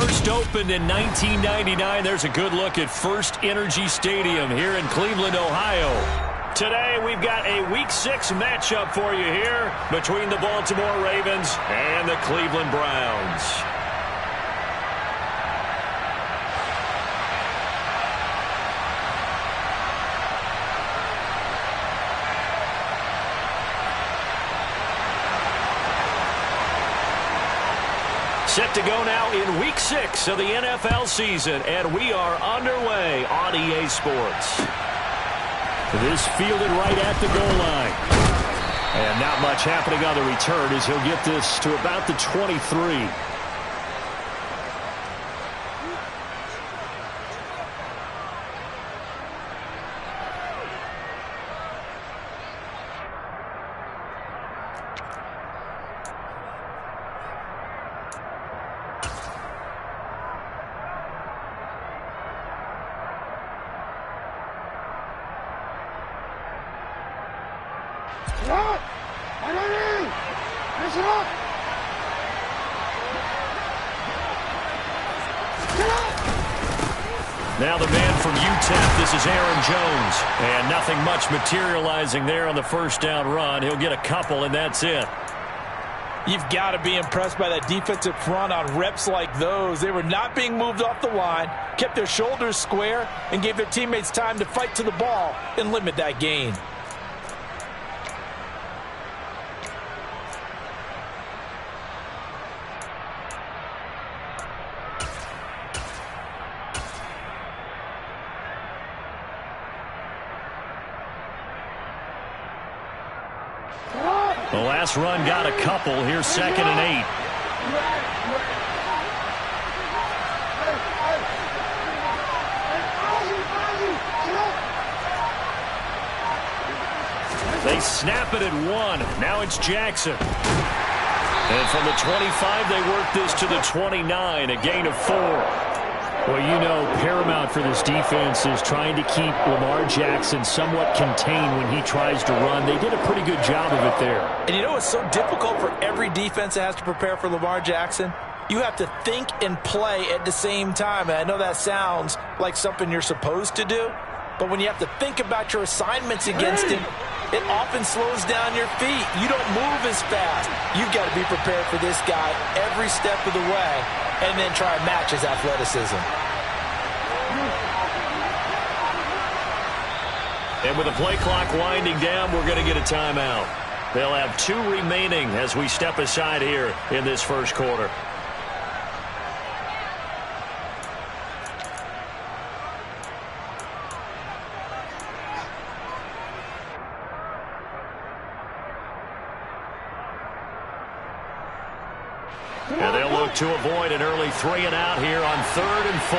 First opened in 1999. There's a good look at First Energy Stadium here in Cleveland, Ohio. Today, we've got a Week 6 matchup for you here between the Baltimore Ravens and the Cleveland Browns. Set to go now in Week 6 of the NFL season, and we are underway on EA Sports. This fielded right at the goal line. And not much happening on the return as he'll get this to about the 23. Now the man from UTEP, this is Aaron Jones. And nothing much materializing there on the first down run. He'll get a couple, and that's it. You've got to be impressed by that defensive front on reps like those. They were not being moved off the line, kept their shoulders square, and gave their teammates time to fight to the ball and limit that gain. The last run got a couple. Here's 2nd and 8. They snap it at 1. Now it's Jackson. And from the 25, they work this to the 29, a gain of 4. Well, you know, paramount for this defense is trying to keep Lamar Jackson somewhat contained when he tries to run. They did a pretty good job of it there. And you know it's so difficult for every defense that has to prepare for Lamar Jackson? You have to think and play at the same time. And I know that sounds like something you're supposed to do, but when you have to think about your assignments against him, it often slows down your feet. You don't move as fast. You've got to be prepared for this guy every step of the way and then try and match his athleticism. And with the play clock winding down, we're going to get a timeout. They'll have 2 remaining as we step aside here in this first quarter. And they'll look to avoid an early 3 and out here on 3rd and 4.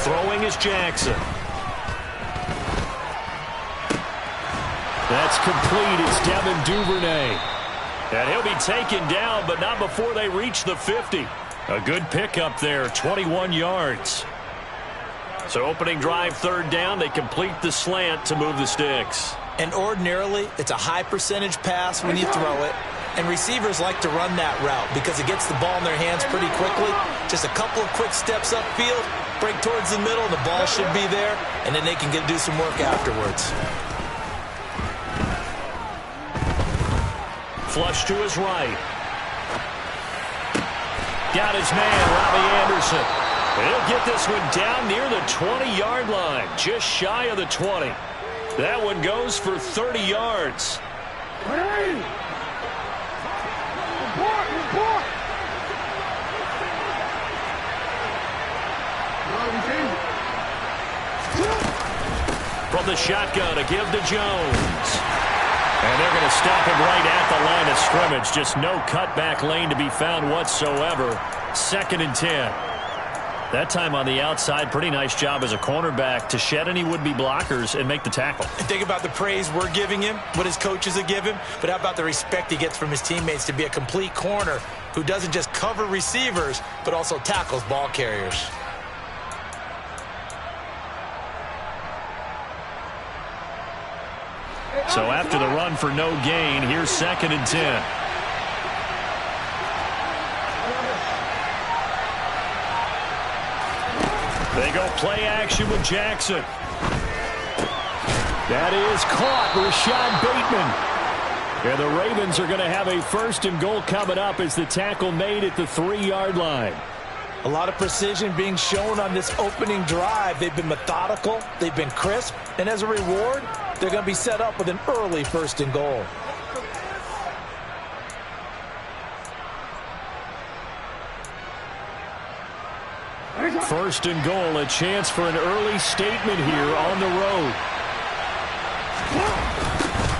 Throwing is Jackson. That's complete. It's Devin Duvernay. And he'll be taken down, but not before they reach the 50. A good pickup there, 21 yards. So opening drive, 3rd down, they complete the slant to move the sticks. And ordinarily, it's a high percentage pass when you throw it. And receivers like to run that route because it gets the ball in their hands pretty quickly. Just a couple of quick steps upfield, break towards the middle, the ball should be there, and then they can do some work afterwards. Flush to his right. Got his man, Robbie Anderson. He'll get this one down near the 20-yard line, just shy of the 20. That one goes for 30 yards. From the shotgun, a give to Jones. And they're going to stop him right at the line of scrimmage. Just no cutback lane to be found whatsoever. 2nd and 10. That time on the outside, pretty nice job as a cornerback to shed any would-be blockers and make the tackle. And think about the praise we're giving him, what his coaches are giving, but how about the respect he gets from his teammates to be a complete corner who doesn't just cover receivers, but also tackles ball carriers. So after the run for no gain, here's 2nd and 10. They go play action with Jackson. That is caught. Rashad Bateman. And the Ravens are going to have a 1st and goal coming up as the tackle made at the 3-yard line. A lot of precision being shown on this opening drive. They've been methodical. They've been crisp. And as a reward, they're going to be set up with an early 1st and goal. First and goal, a chance for an early statement here on the road.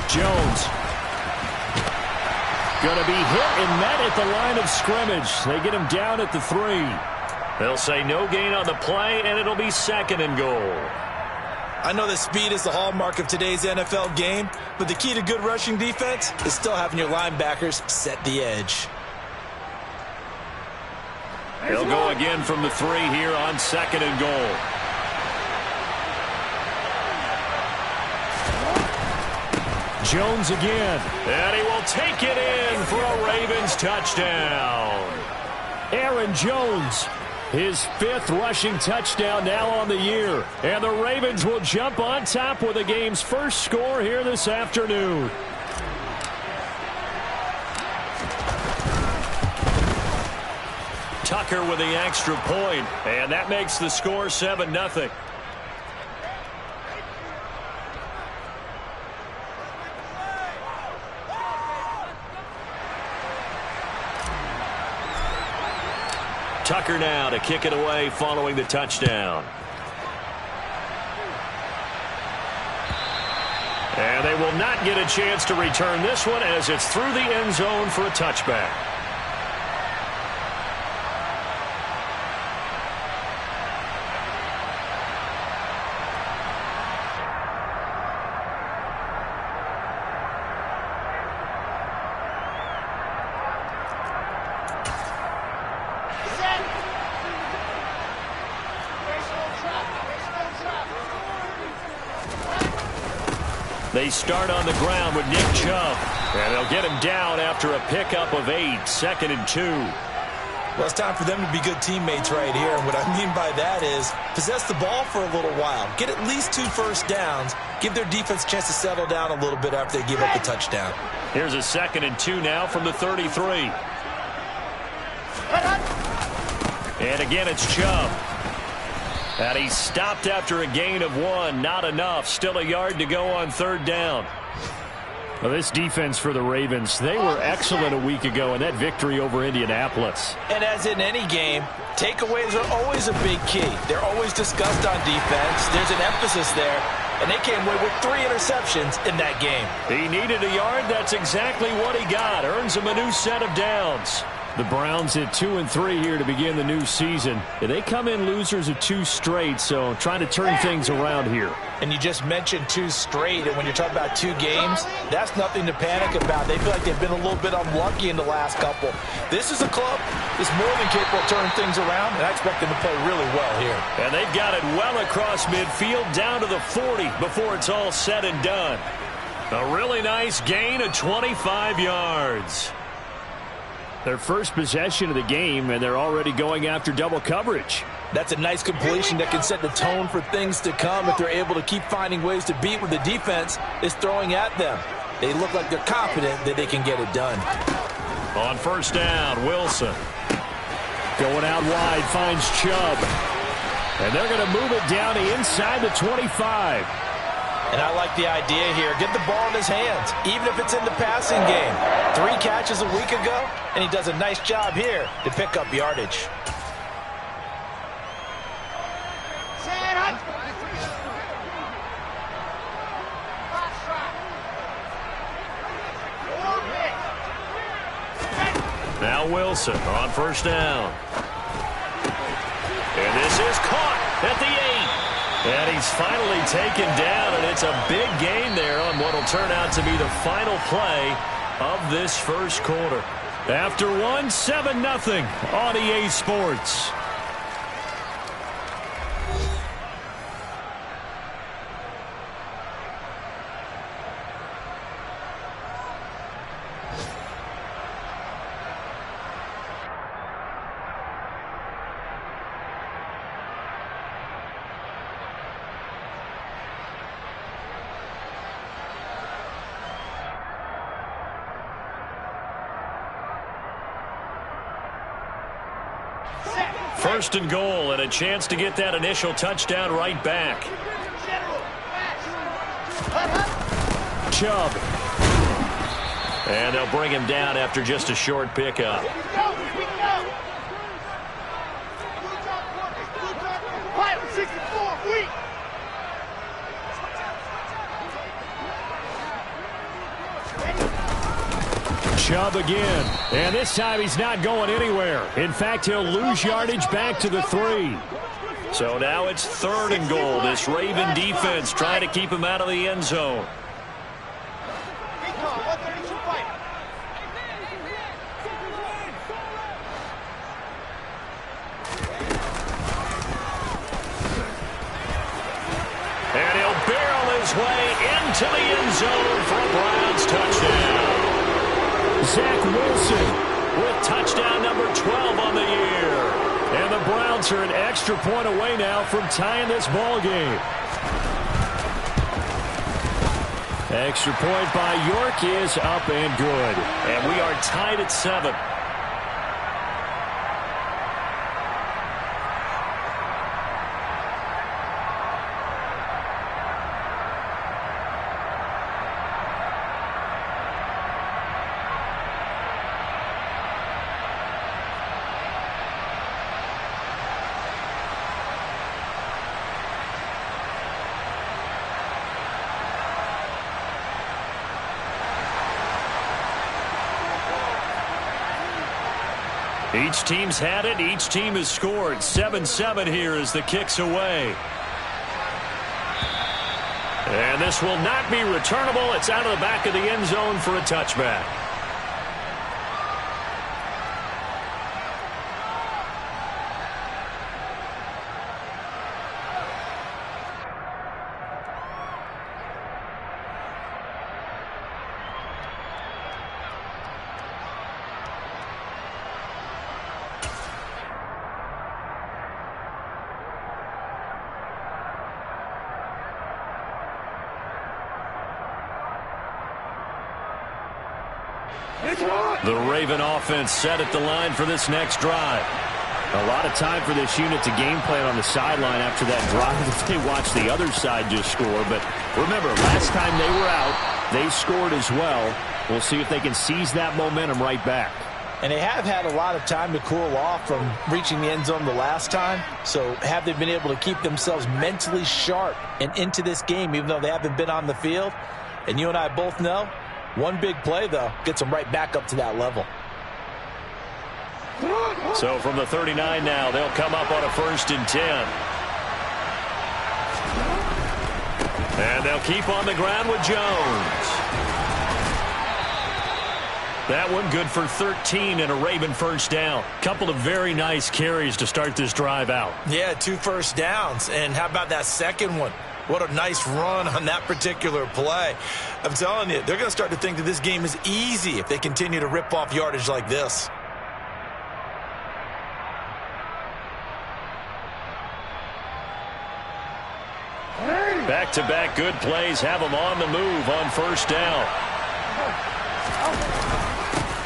Jones. Going to be hit and met at the line of scrimmage. They get him down at the 3. They'll say no gain on the play, and it'll be 2nd and goal. I know that speed is the hallmark of today's NFL game, but the key to good rushing defense is still having your linebackers set the edge. He'll go again from the 3 here on 2nd and goal. Jones again. And he will take it in for a Ravens touchdown. Aaron Jones, his 5th rushing touchdown now on the year. And the Ravens will jump on top with the game's first score here this afternoon. Tucker with the extra point, and that makes the score 7-0. Tucker now to kick it away following the touchdown. And they will not get a chance to return this one as it's through the end zone for a touchback. They start on the ground with Nick Chubb. And they'll get him down after a pickup of 8, 2nd and 2. Well, it's time for them to be good teammates right here. And what I mean by that is possess the ball for a little while. Get at least 2 first downs. Give their defense a chance to settle down a little bit after they give up the touchdown. Here's a 2nd and 2 now from the 33. And again, it's Chubb. And he stopped after a gain of 1. Not enough. Still a yard to go on 3rd down. Well, this defense for the Ravens, they were excellent a week ago in that victory over Indianapolis. And as in any game, takeaways are always a big key. They're always discussed on defense. There's an emphasis there. And they came away with 3 interceptions in that game. He needed a yard. That's exactly what he got. Earns him a new set of downs. The Browns at 2-3 here to begin the new season. They come in losers of 2 straight, so trying to turn things around here. And you just mentioned 2 straight, and when you're talking about 2 games, that's nothing to panic about. They feel like they've been a little bit unlucky in the last couple. This is a club that's more than capable of turning things around, and I expect them to play really well here. And they've got it well across midfield down to the 40 before it's all said and done. A really nice gain of 25 yards. Their first possession of the game, and they're already going after double coverage. That's a nice completion that can set the tone for things to come if they're able to keep finding ways to beat what the defense is throwing at them. They look like they're confident that they can get it done. On 1st down, Wilson. Going out wide, finds Chubb. And they're going to move it down to inside the 25. And I like the idea here. Get the ball in his hands, even if it's in the passing game. 3 catches a week ago, and he does a nice job here to pick up yardage. Now Wilson on 1st down. And this is caught at the 8. And he's finally taken down, and it's a big gain there on what will turn out to be the final play of this first quarter. After 1, 7-0 on EA Sports. First and goal, and a chance to get that initial touchdown right back. Chubb. And they'll bring him down after just a short pickup. Chubb again, and this time he's not going anywhere. In fact, he'll lose yardage back to the 3. So now it's 3rd and goal. This Raven defense trying to keep him out of the end zone. And he'll barrel his way into the end zone for a Browns touchdown. Zach Wilson with touchdown number 12 on the year. And the Browns are an extra point away now from tying this ball game. Extra point by York is up and good. And we are tied at 7. Each team's had it. Each team has scored. 7-7 here as the kick's away. And this will not be returnable. It's out of the back of the end zone for a touchback. The Raven offense set at the line for this next drive. A lot of time for this unit to game plan on the sideline after that drive that they watched the other side just score. But remember, last time they were out, they scored as well. We'll see if they can seize that momentum right back. And they have had a lot of time to cool off from reaching the end zone the last time. So have they been able to keep themselves mentally sharp and into this game, even though they haven't been on the field? And you and I both know, one big play, though, gets them right back up to that level. So from the 39 now, they'll come up on a 1st and 10. And they'll keep on the ground with Jones. That one good for 13 and a Raven first down. Couple of very nice carries to start this drive out. Yeah, 2 first downs. And how about that second one? What a nice run on that particular play. I'm telling you, they're going to start to think that this game is easy if they continue to rip off yardage like this. Back-to-back good plays have them on the move on first down.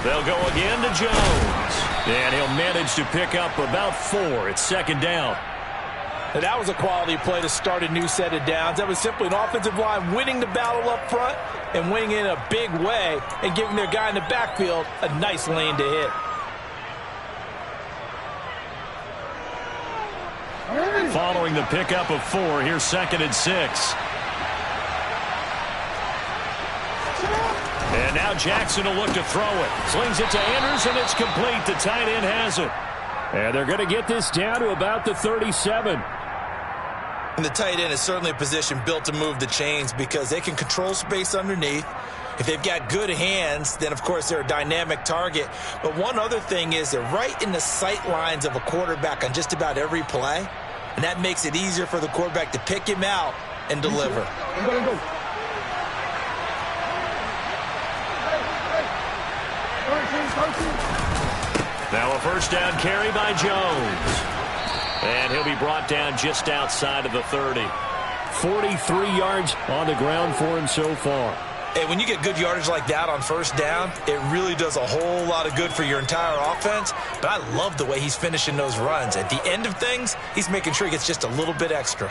They'll go again to Jones. And he'll manage to pick up about 4 at 2nd down. And that was a quality play to start a new set of downs. That was simply an offensive line winning the battle up front and winning in a big way and giving their guy in the backfield a nice lane to hit. Following the pickup of 4, here's 2nd and 6. And now Jackson will look to throw it. Slings it to Anders, and it's complete. The tight end has it. And they're going to get this down to about the 37. And the tight end is certainly a position built to move the chains because they can control space underneath. If they've got good hands, then, of course, they're a dynamic target. But one other thing is they're right in the sight lines of a quarterback on just about every play. And that makes it easier for the quarterback to pick him out and deliver. Now a first down carry by Jones. And he'll be brought down just outside of the 30. 43 yards on the ground for him so far. Hey, when you get good yardage like that on first down, it really does a whole lot of good for your entire offense. But I love the way he's finishing those runs. At the end of things, he's making sure he gets just a little bit extra.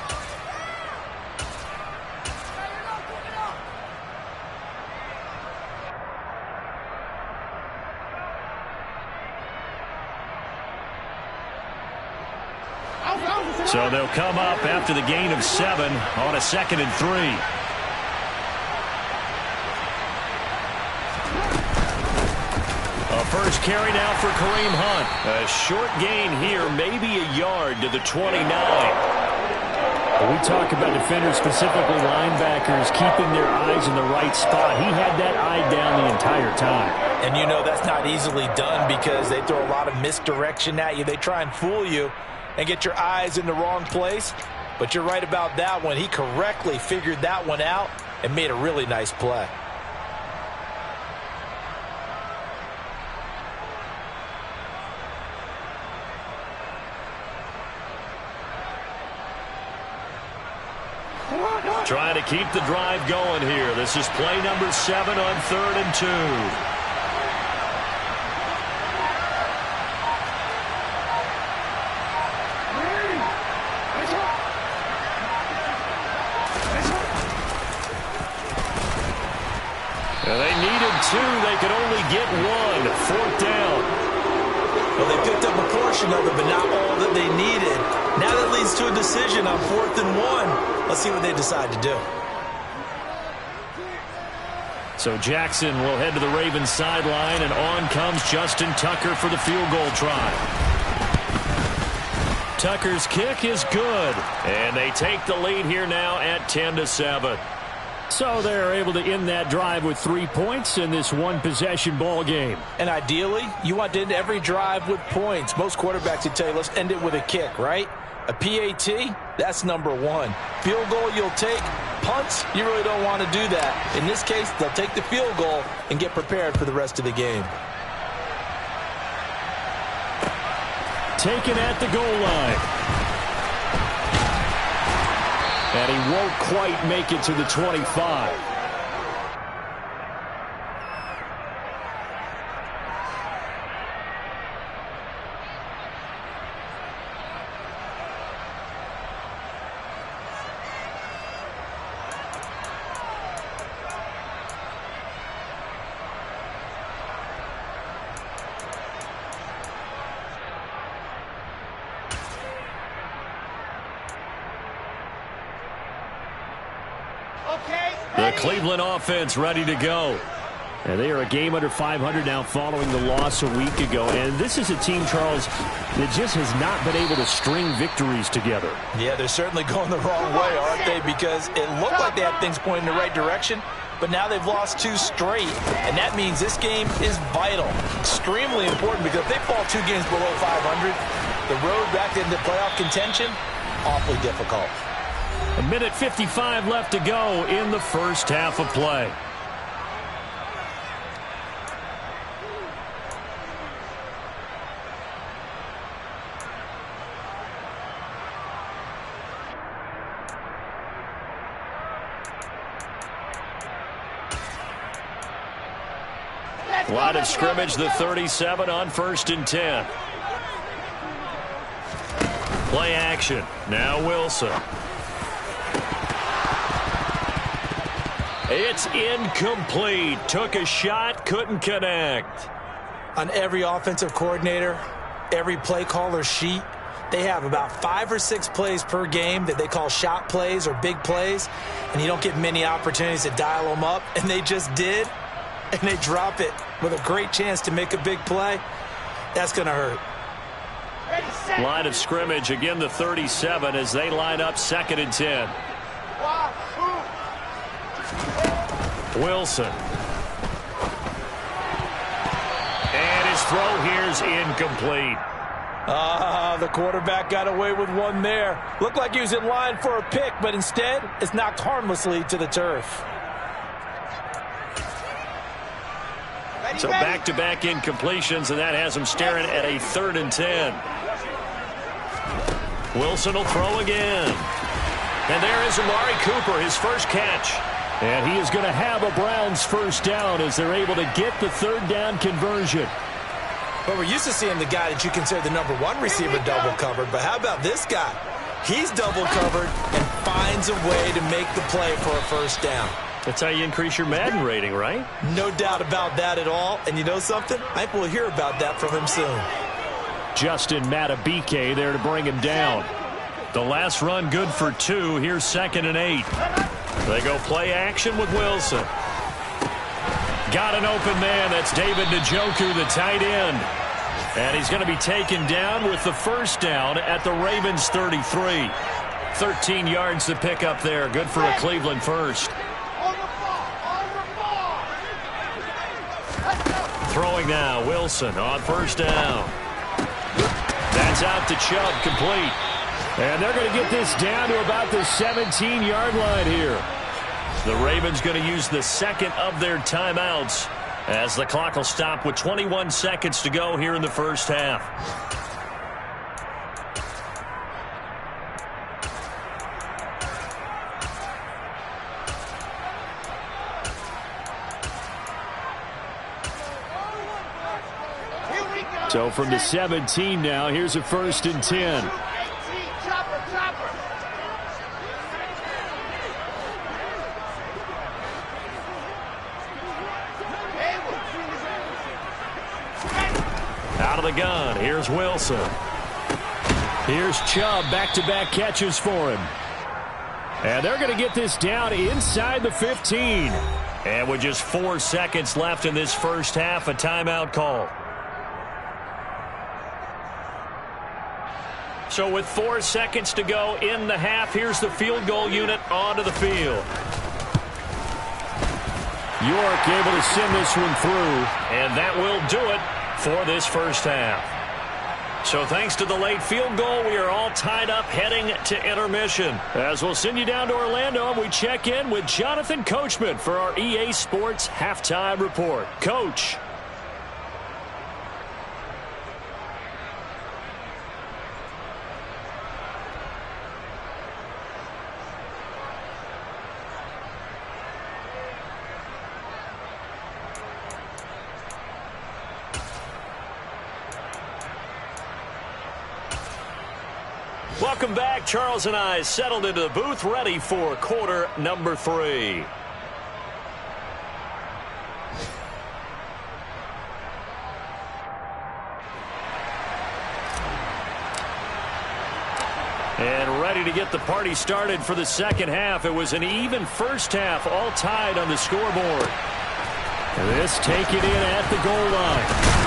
So they'll come up after the gain of 7 on a 2nd and 3. A first carry now for Kareem Hunt. A short gain here, maybe a yard to the 29. When we talk about defenders, specifically linebackers, keeping their eyes in the right spot. He had that eye down the entire time. And you know that's not easily done because they throw a lot of misdirection at you. They try and fool you and get your eyes in the wrong place. But you're right about that one. He correctly figured that one out and made a really nice play. Trying to keep the drive going here. This is play number 7 on 3rd and 2. They needed 2. They could only get 1. 4th down. Well, they picked up a portion of it, but not all that they needed. Now that leads to a decision on 4th and 1. Let's see what they decide to do. So Jackson will head to the Ravens sideline, and on comes Justin Tucker for the field goal try. Tucker's kick is good, and they take the lead here now at 10-7. So they're able to end that drive with 3 points in this one-possession ball game. And ideally, you want to end every drive with points. Most quarterbacks would tell you, let's end it with a kick, right? A PAT, that's number 1. Field goal you'll take. Punts, you really don't want to do that. In this case, they'll take the field goal and get prepared for the rest of the game. Taken at the goal line. And he won't quite make it to the 25. The Cleveland offense ready to go. And they are a game under 500 now following the loss a week ago. And this is a team, Charles, that just has not been able to string victories together. Yeah, they're certainly going the wrong way, aren't they? Because it looked like they had things pointing in the right direction, but now they've lost 2 straight. And that means this game is vital, extremely important, because if they fall 2 games below 500, the road back into playoff contention, awfully difficult. A minute 55 left to go in the first half of play. Line of scrimmage, the 37 on 1st and 10. Play action. Now Wilson. It's incomplete. Took a shot, couldn't connect. On every offensive coordinator, every play caller sheet, they have about 5 or 6 plays per game that they call shot plays or big plays, and you don't get many opportunities to dial them up, and they just did, and they drop it with a great chance to make a big play. That's going to hurt. Line of scrimmage, again the 37 as they line up 2nd and 10. Wilson. And his throw here's incomplete. The quarterback got away with one there. Looked like he was in line for a pick, but instead it's knocked harmlessly to the turf. So back-to-back incompletions, and that has him staring at a 3rd and 10. Wilson will throw again. And there is Amari Cooper, his first catch. And he is going to have a Browns first down as they're able to get the third down conversion. Well, we're used to seeing the guy that you consider the number one receiver double covered, but how about this guy? He's double covered and finds a way to make the play for a first down. That's how you increase your Madden rating, right? No doubt about that at all. And you know something? I think we'll hear about that from him soon. Justin Matabike there to bring him down. The last run good for 2. Here's 2nd and 8. They go play action with Wilson. Got an open man. That's David Njoku, the tight end. And he's going to be taken down with the first down at the Ravens 33. 13 yards to pick up there. Good for a Cleveland first. Throwing now, Wilson on first down. That's out to Chubb, complete. And they're going to get this down to about the 17-yard line here. The Ravens going to use the second of their timeouts as the clock will stop with 21 seconds to go here in the first half. So from the 17 now, here's a 1st and 10. Out of the gun, here's Wilson. Here's Chubb, back-to-back catches for him. And they're going to get this down inside the 15. And with just 4 seconds left in this first half, a timeout call. So with 4 seconds to go in the half, here's the field goal unit onto the field. York able to send this one through, and that will do it for this first half. So thanks to the late field goal, we are all tied up heading to intermission. As we'll send you down to Orlando, and we check in with Jonathan Coachman for our EA Sports Halftime Report. Coach. Welcome back. Charles and I settled into the booth, ready for quarter number 3. And ready to get the party started for the second half. It was an even first half, all tied on the scoreboard. This taken in at the goal line.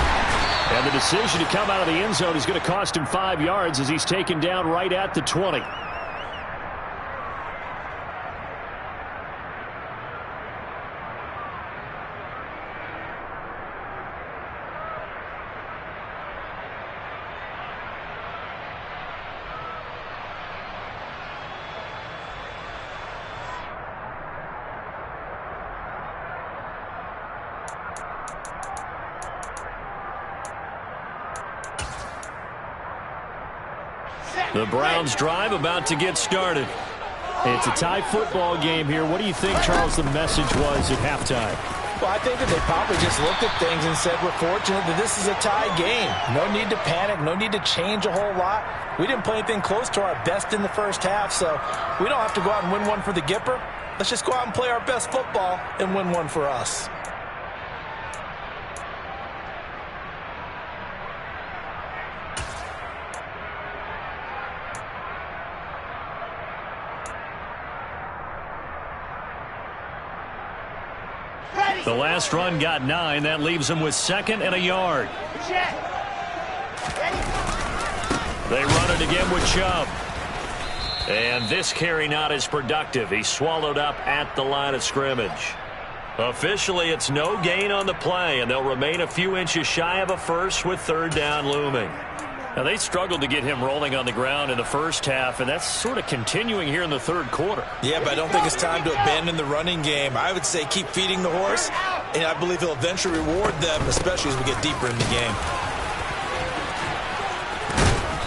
And the decision to come out of the end zone is going to cost him 5 yards as he's taken down right at the 20. The Browns drive about to get started. It's a tie football game here. What do you think, Charles, the message was at halftime? Well, I think that they probably just looked at things and said, we're fortunate that this is a tie game. No need to panic. No need to change a whole lot. We didn't play anything close to our best in the first half, so we don't have to go out and win one for the Gipper. Let's just go out and play our best football and win one for us. The last run got 9. That leaves him with 2nd and a yard. They run it again with Chubb. And this carry not as productive. He's swallowed up at the line of scrimmage. Officially, it's no gain on the play, and they'll remain a few inches shy of a first with 3rd down looming. Now, they struggled to get him rolling on the ground in the first half, and that's sort of continuing here in the 3rd quarter. Yeah, but I don't think it's time to abandon the running game. I would say keep feeding the horse, and I believe he'll eventually reward them, especially as we get deeper in the game.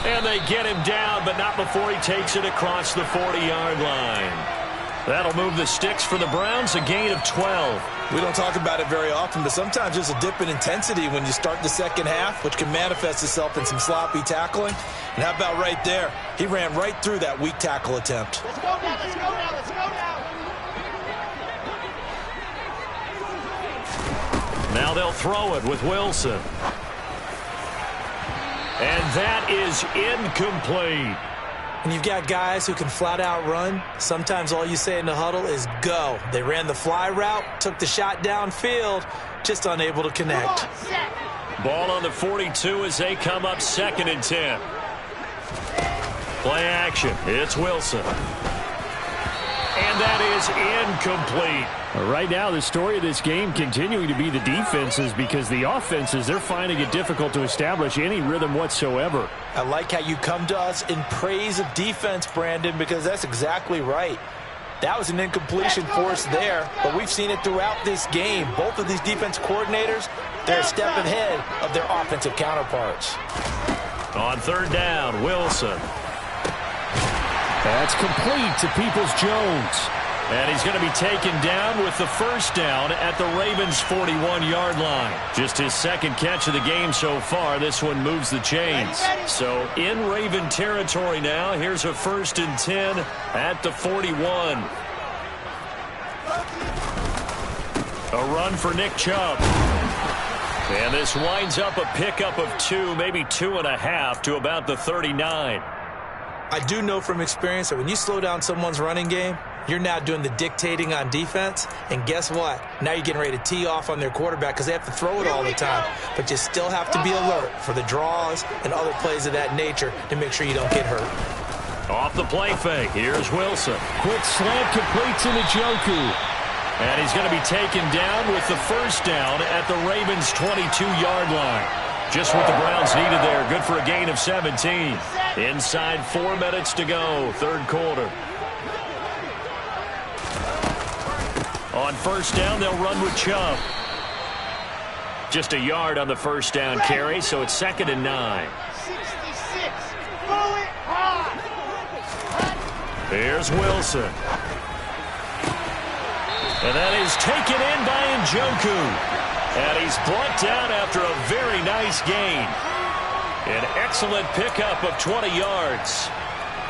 And they get him down, but not before he takes it across the 40-yard line. That'll move the sticks for the Browns, a gain of 12. We don't talk about it very often, but sometimes there's a dip in intensity when you start the second half, which can manifest itself in some sloppy tackling. And how about right there? He ran right through that weak tackle attempt. Let's go now, let's go now, let's go now. Now they'll throw it with Wilson. And that is incomplete. And you've got guys who can flat out run. Sometimes all you say in the huddle is go. They ran the fly route, took the shot downfield, just unable to connect. Ball on the 42 as they come up 2nd and 10. Play action. It's Wilson. And that is incomplete. Right now, the story of this game continuing to be the defenses, because the offenses, they're finding it difficult to establish any rhythm whatsoever. I like how you come to us in praise of defense, Brandon, because that's exactly right. That was an incompletion for us there, but we've seen it throughout this game. Both of these defense coordinators, they're a step ahead of their offensive counterparts. On 3rd down, Wilson. That's complete to Peoples-Jones. And he's going to be taken down with the 1st down at the Ravens' 41-yard line. Just his 2nd catch of the game so far. This one moves the chains. So in Raven territory now. Here's a 1st and 10 at the 41. A run for Nick Chubb. And this winds up a pickup of 2, maybe 2.5 to about the 39. I do know from experience that when you slow down someone's running game, you're now doing the dictating on defense, and guess what? Now you're getting ready to tee off on their quarterback because they have to throw it all the time. But you still have to be alert for the draws and other plays of that nature to make sure you don't get hurt. Off the play fake, here's Wilson. Quick slant completes to Njoku. And he's going to be taken down with the 1st down at the Ravens' 22-yard line. Just what the Browns needed there. Good for a gain of 17. Inside 4 minutes to go, 3rd quarter. On 1st down, they'll run with Chubb. Just a yard on the 1st down carry, so it's 2nd and 9. 66. Throw it hard. Here's Wilson. And that is taken in by Njoku. And he's brought down after a very nice gain. An excellent pickup of 20 yards.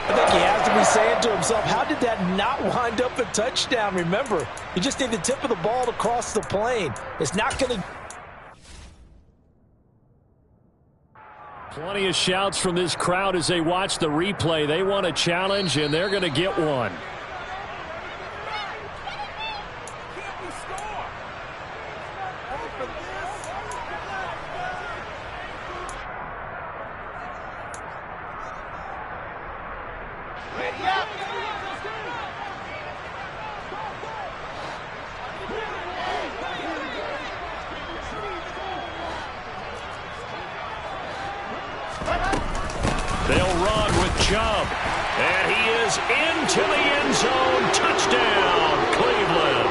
I think he has to be saying to himself, how did that not wind up a touchdown? Remember, you just need the tip of the ball to cross the plane. It's not going to... Plenty of shouts from this crowd as they watch the replay. They want a challenge, and they're going to get one. They'll run with Chubb. And he is into the end zone. Touchdown, Cleveland.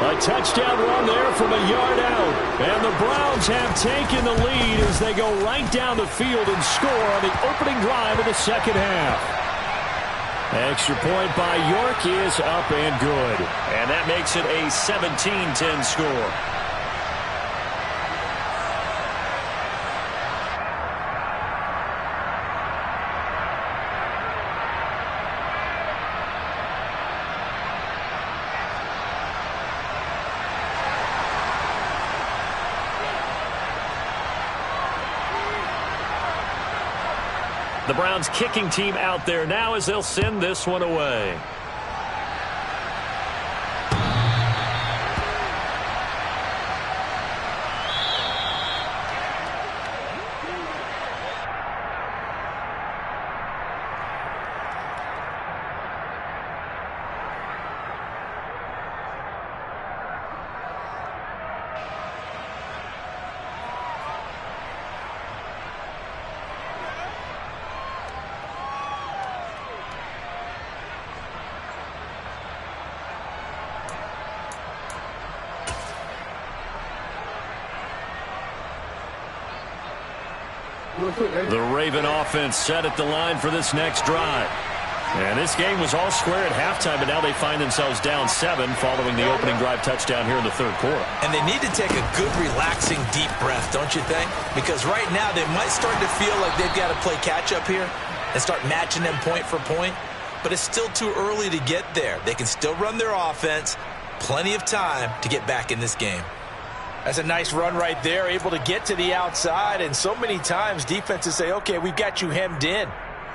A touchdown run there from a yard out. And the Browns have taken the lead as they go right down the field and score on the opening drive of the 2nd half. Extra point by York is up and good. And that makes it a 17-10 score. The Browns kicking team out there now as they'll send this one away. The Raven offense set at the line for this next drive. And this game was all square at halftime, but now they find themselves down 7 following the opening drive touchdown here in the third quarter. And they need to take a good, relaxing, deep breath, don't you think? Because right now they might start to feel like they've got to play catch-up here and start matching them point for point. But it's still too early to get there. They can still run their offense. Plenty of time to get back in this game. That's a nice run right there, able to get to the outside. And so many times defenses say, okay, we've got you hemmed in.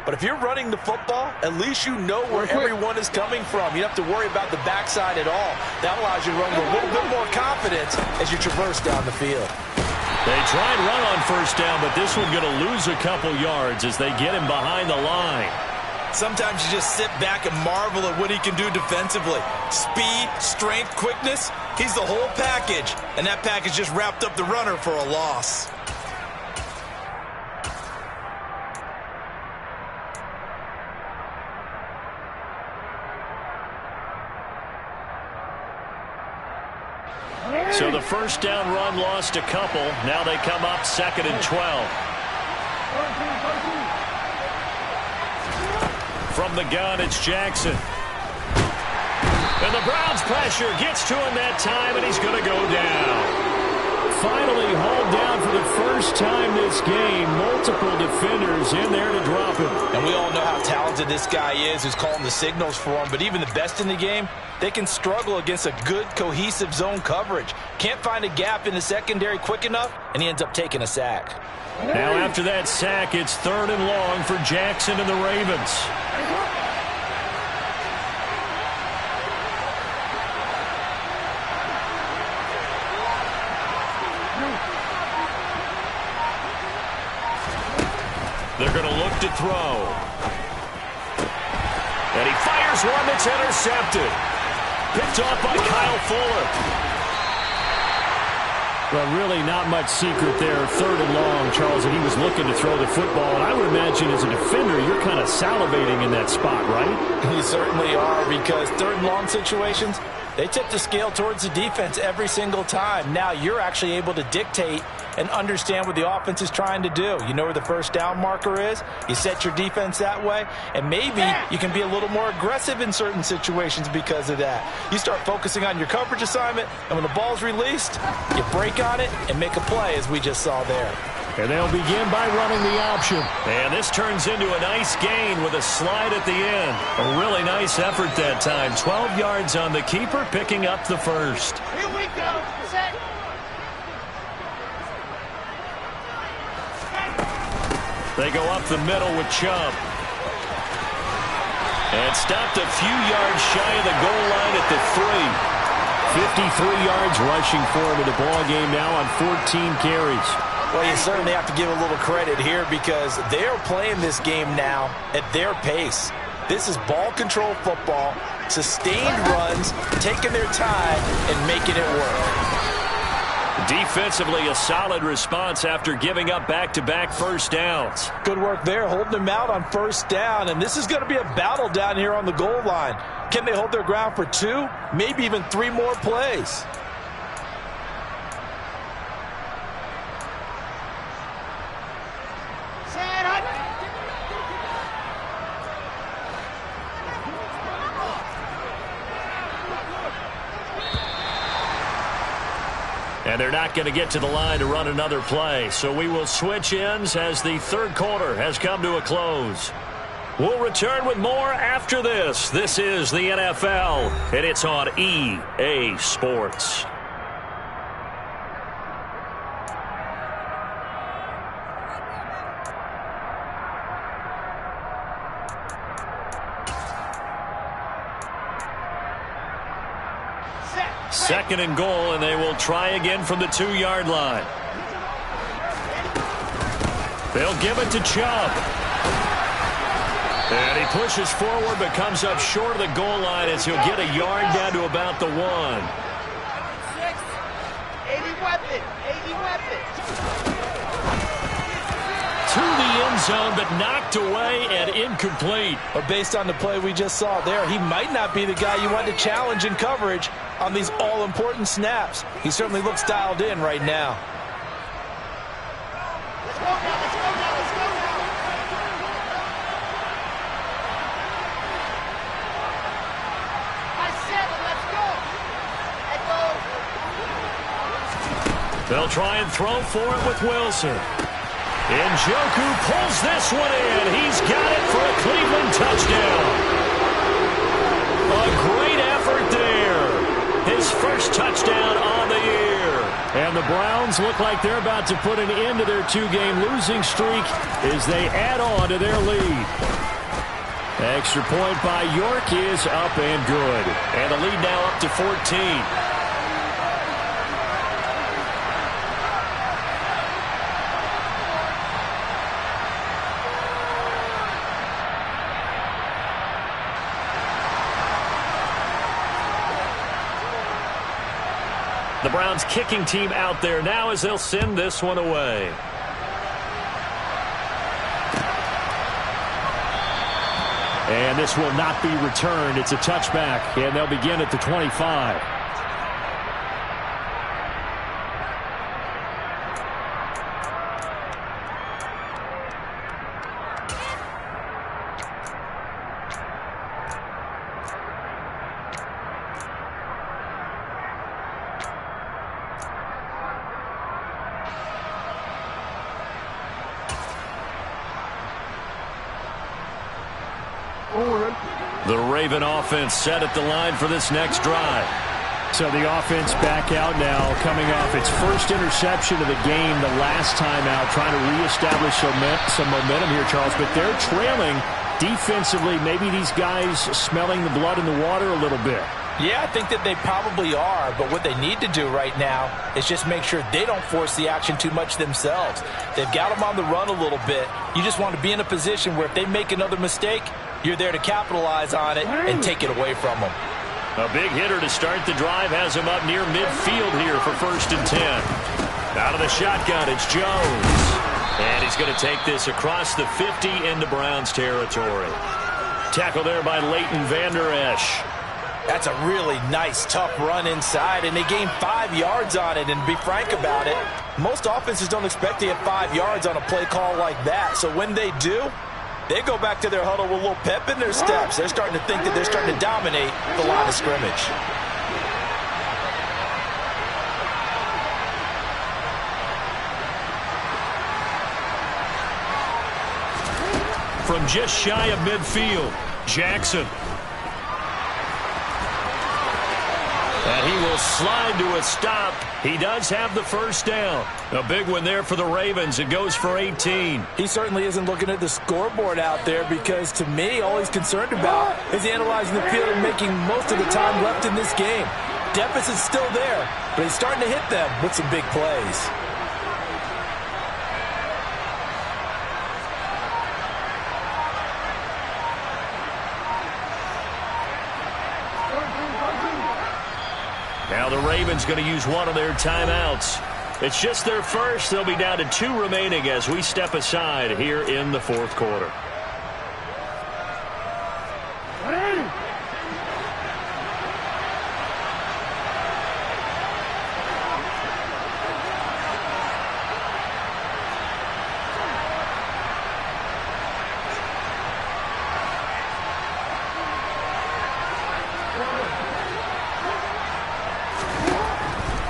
But if you're running the football, at least you know where everyone is coming from. You don't have to worry about the backside at all. That allows you to run with a little bit more confidence as you traverse down the field. They try and run on first down, but this one's going to lose a couple yards as they get him behind the line. Sometimes you just sit back and marvel at what he can do defensively. Speed, strength, quickness, he's the whole package. And that package just wrapped up the runner for a loss. So the first down run lost a couple. Now they come up 2nd and 12. From the gun, it's Jackson. And the Browns pressure gets to him that time, and he's going to go down. Finally hauled down for the first time this game. Multiple defenders in there to drop him. And we all know how talented this guy is who's calling the signals for him. But even the best in the game, they can struggle against a good, cohesive zone coverage. Can't find a gap in the secondary quick enough, and he ends up taking a sack. Now after that sack, it's 3rd and long for Jackson and the Ravens. They're going to look to throw. And he fires one that's intercepted. Picked off by Kyle Fuller. Well, really not much secret there. 3rd and long, Charles, and he was looking to throw the football. And I would imagine as a defender, you're kind of salivating in that spot, right? You certainly are, because 3rd and long situations, they tip the scale towards the defense every single time. Now you're actually able to dictate and understand what the offense is trying to do. You know where the first down marker is. You set your defense that way, and maybe you can be a little more aggressive in certain situations because of that. You start focusing on your coverage assignment, and when the ball's released, you break on it and make a play, as we just saw there. And they'll begin by running the option. And this turns into a nice gain with a slide at the end. A really nice effort that time. 12 yards on the keeper, picking up the first. Here we go. Set. They go up the middle with Chubb. And stopped a few yards shy of the goal line at the 3. 53 yards rushing for him in the ball game now on 14 carries. Well, you certainly have to give a little credit here because they're playing this game now at their pace. This is ball control football, sustained runs, taking their time and making it work. Defensively, a solid response after giving up back-to-back first downs. Good work there, holding them out on first down. And this is going to be a battle down here on the goal line. Can they hold their ground for 2, maybe even 3 more plays? Set up. And they're not going to get to the line to run another play. So we will switch ends as the third quarter has come to a close. We'll return with more after this. This is the NFL, and it's on EA Sports. Second and goal, and they will try again from the 2-yard line. They'll give it to Chubb. And he pushes forward but comes up short of the goal line as he'll get a yard down to about the 1. 80 weapon. 80 weapon. To the end zone, but knocked away and incomplete. But based on the play we just saw there, he might not be the guy you want to challenge in coverage on these all-important snaps. He certainly looks dialed in right now. Let's go now. Let's go now. Let's go now. They'll try and throw for it with Wilson. Njoku pulls this one in. He's got it for a Cleveland touchdown. A great effort there. His first touchdown on the year. And the Browns look like they're about to put an end to their two-game losing streak as they add on to their lead. Extra point by York is up and good. And the lead now up to 14. The Browns kicking team out there now as they'll send this one away. And this will not be returned. It's a touchback, and they'll begin at the 25. The Raven offense set at the line for this next drive. So the offense back out now, coming off its first interception of the game the last time out, trying to reestablish some momentum here, Charles. But they're trailing defensively. Maybe these guys smelling the blood in the water a little bit. Yeah, I think that they probably are, but what they need to do right now is just make sure they don't force the action too much themselves. They've got them on the run a little bit. You just want to be in a position where if they make another mistake, you're there to capitalize on it and take it away from them. A big hitter to start the drive has him up near midfield here for 1st and 10. Out of the shotgun, it's Jones. And he's going to take this across the 50 into Browns territory. Tackle there by Leighton Vander Esch. That's a really nice, tough run inside, and they gained 5 yards on it. And to be frank about it, most offenses don't expect to get 5 yards on a play call like that. So when they do, they go back to their huddle with a little pep in their steps. They're starting to think that they're starting to dominate the line of scrimmage. From just shy of midfield, Jackson. And he will slide to a stop. He does have the first down. A big one there for the Ravens. It goes for 18. He certainly isn't looking at the scoreboard out there because, to me, all he's concerned about is analyzing the field and making most of the time left in this game. Deficit's still there, but he's starting to hit them with some big plays. Now the Ravens going to use one of their timeouts. It's just their first. They'll be down to 2 remaining as we step aside here in the 4th quarter.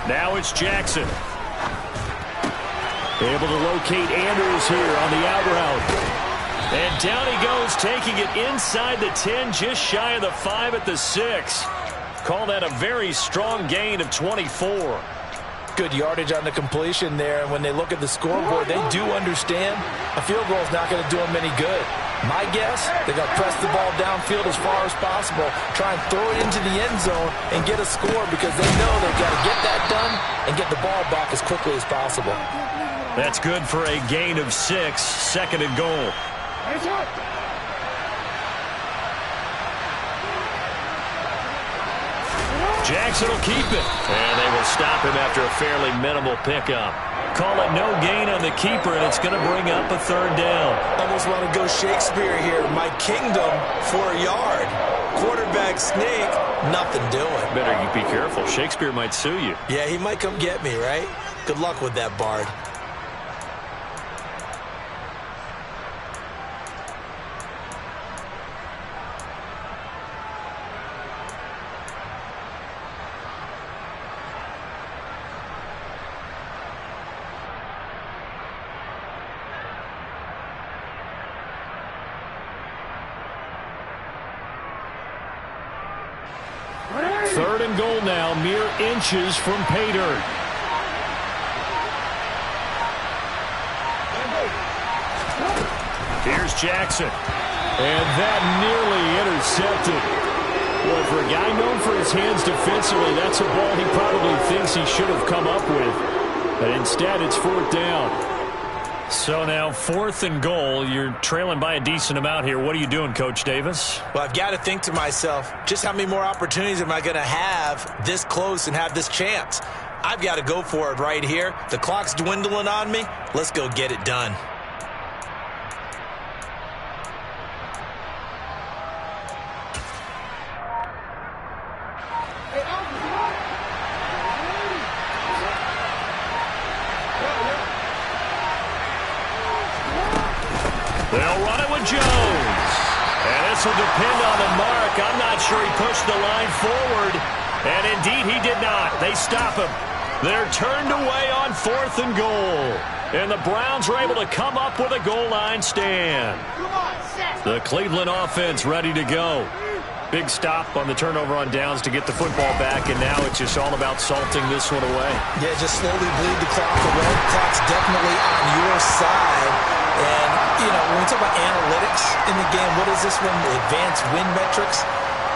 Now it's Jackson. Able to locate Andrews here on the out route. And down he goes, taking it inside the 10, just shy of the 5 at the 6. Call that a very strong gain of 24. Good yardage on the completion there. And when they look at the scoreboard, they do understand a field goal is not going to do them any good. My guess, they're going to press the ball downfield as far as possible, try and throw it into the end zone and get a score because they know they've got to get that done and get the ball back as quickly as possible. That's good for a gain of 6, 2nd and goal. Jackson will keep it. And they will stop him after a fairly minimal pickup. Call it no gain on the keeper, and it's going to bring up a 3rd down. Almost want to go Shakespeare here. My kingdom for a yard. Quarterback sneak, nothing doing. Better you be careful. Shakespeare might sue you. Yeah, he might come get me, right? Good luck with that, Bard. 3rd and goal now, mere inches from pay dirt. Here's Jackson. And that nearly intercepted. Well, for a guy known for his hands defensively, that's a ball he probably thinks he should have come up with. But instead, it's 4th down. So now 4th and goal. You're trailing by a decent amount here. What are you doing, Coach Davis? Well, I've got to think to myself, just how many more opportunities am I going to have this close and have this chance? I've got to go for it right here. The clock's dwindling on me. Let's go get it done. They'll run it with Jones. And this will depend on the mark. I'm not sure he pushed the line forward. And indeed, he did not. They stop him. They're turned away on 4th and goal. And the Browns are able to come up with a goal line stand. The Cleveland offense ready to go. Big stop on the turnover on downs to get the football back, and now it's just all about salting this one away. Yeah, just slowly bleed the clock away. The clock's definitely on your side. And, you know, when we talk about analytics in the game, what is this one? The advanced win metrics?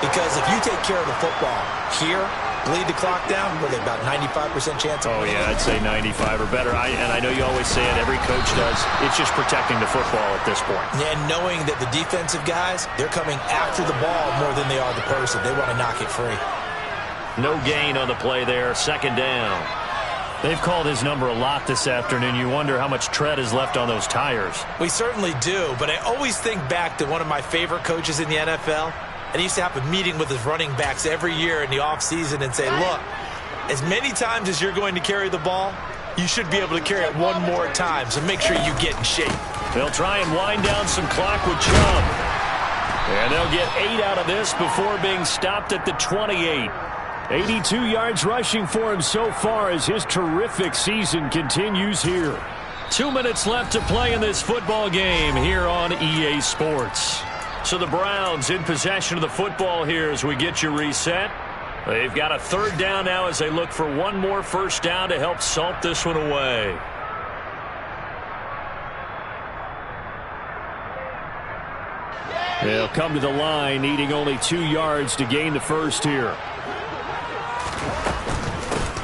Because if you take care of the football here, bleed the clock down, what are they, about 95% chance of winning? Yeah, I'd say 95 or better. And I know you always say it, every coach does. It's just protecting the football at this point. And knowing that the defensive guys, they're coming after the ball more than they are the person. They want to knock it free. No gain on the play there, 2nd down. They've called his number a lot this afternoon. You wonder how much tread is left on those tires. We certainly do, but I always think back to one of my favorite coaches in the NFL. And he used to have a meeting with his running backs every year in the offseason and say, look, as many times as you're going to carry the ball, you should be able to carry it one more time, so make sure you get in shape. They'll try and wind down some clock with Chubb. And they'll get 8 out of this before being stopped at the 28. 82 yards rushing for him so far as his terrific season continues here. 2 minutes left to play in this football game here on EA Sports. So the Browns in possession of the football here as we get you reset. They've got a 3rd down now as they look for one more 1st down to help salt this one away. They'll come to the line needing only 2 yards to gain the 1st here.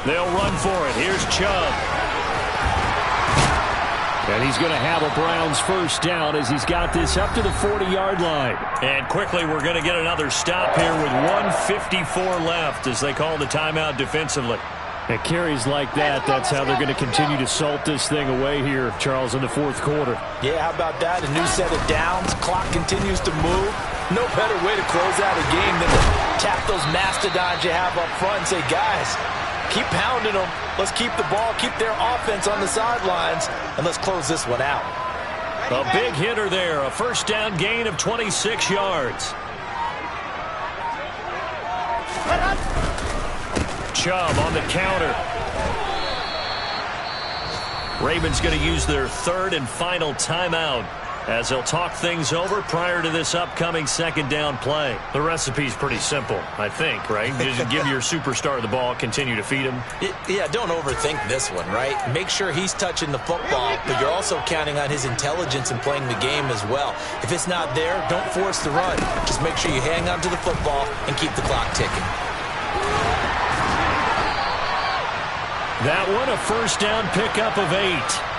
They'll run for it. Here's Chubb. And he's going to have a Browns 1st down as he's got this up to the 40-yard line. And quickly, we're going to get another stop here with 1:54 left as they call the timeout defensively. At carries like that, that's how they're going to continue to salt this thing away here, Charles, in the 4th quarter. Yeah, how about that? A new set of downs. Clock continues to move. No better way to close out a game than to tap those mastodons you have up front and say, guys, keep pounding them. Let's keep the ball, keep their offense on the sidelines, and let's close this one out. A big hitter there, a 1st down gain of 26 yards. Chubb on the counter. Ravens going to use their 3rd and final timeout as they'll talk things over prior to this upcoming 2nd down play. The recipe's pretty simple, I think, right? Just give your superstar the ball, continue to feed him. Yeah, don't overthink this one, right? Make sure he's touching the football, but you're also counting on his intelligence in playing the game as well. If it's not there, don't force the run. Just make sure you hang on to the football and keep the clock ticking. That one, a 1st down pickup of 8.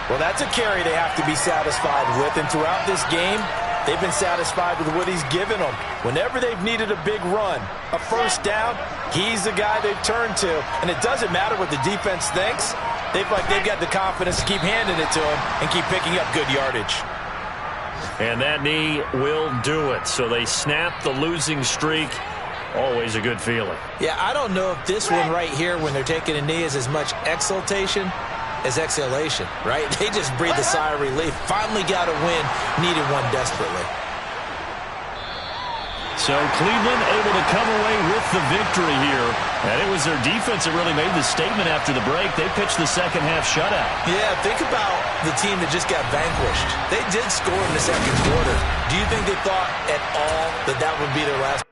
Well, that's a carry they have to be satisfied with, and throughout this game, they've been satisfied with what he's given them. Whenever they've needed a big run, a 1st down, he's the guy they've turned to, and it doesn't matter what the defense thinks. They've got the confidence to keep handing it to him and keep picking up good yardage. And that knee will do it. So they snap the losing streak. Always a good feeling. Yeah, I don't know if this one right here, when they're taking a knee, is as much exultation as exhalation, right? They just breathe a sigh of relief. Finally got a win, needed one desperately. So Cleveland able to come away with the victory here. And it was their defense that really made the statement after the break. They pitched the 2nd half shutout. Yeah, think about the team that just got vanquished. They did score in the 2nd quarter. Do you think they thought at all that that would be their last?